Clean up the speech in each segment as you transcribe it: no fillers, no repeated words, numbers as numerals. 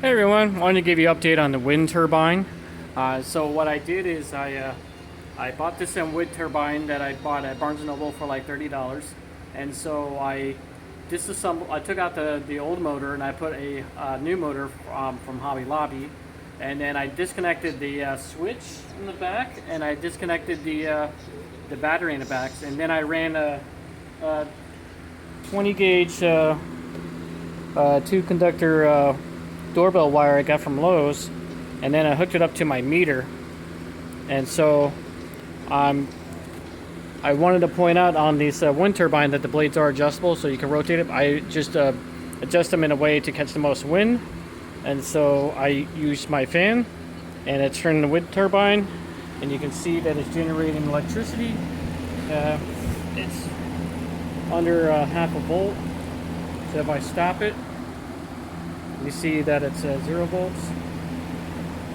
Hey everyone, wanted to give you an update on the wind turbine. So what I did is I bought this wood turbine that I bought at Barnes & Noble for like $30. And so I disassembled, I took out the old motor and I put a new motor from Hobby Lobby. And then I disconnected the switch in the back, and I disconnected the battery in the back. And then I ran a 20 gauge two conductor doorbell wire I got from Lowe's, and then I hooked it up to my meter. And so I wanted to point out on this wind turbine that the blades are adjustable, so you can rotate it. I just adjust them in a way to catch the most wind, and so I use my fan, and it's turning the wind turbine, and you can see that it's generating electricity. It's under half a volt, so if I stop it, you see that it's 0 volts,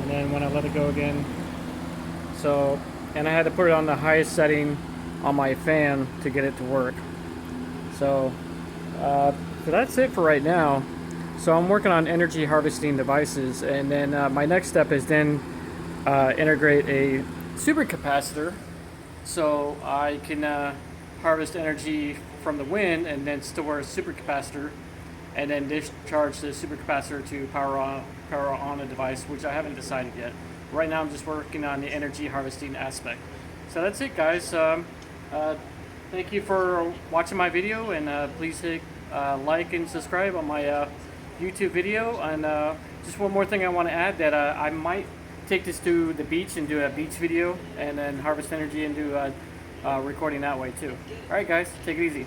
and then when I let it go again, and I had to put it on the highest setting on my fan to get it to work. So that's it for right now. So I'm working on energy harvesting devices, and then my next step is then integrate a supercapacitor, so I can harvest energy from the wind and then store a supercapacitor, and then discharge the supercapacitor to power on a device, which I haven't decided yet. Right now I'm just working on the energy harvesting aspect. So that's it, guys. Thank you for watching my video, and please hit like and subscribe on my YouTube video. And just one more thing I want to add, that I might take this to the beach and do a beach video, and then harvest energy and do recording that way too. Alright guys, take it easy.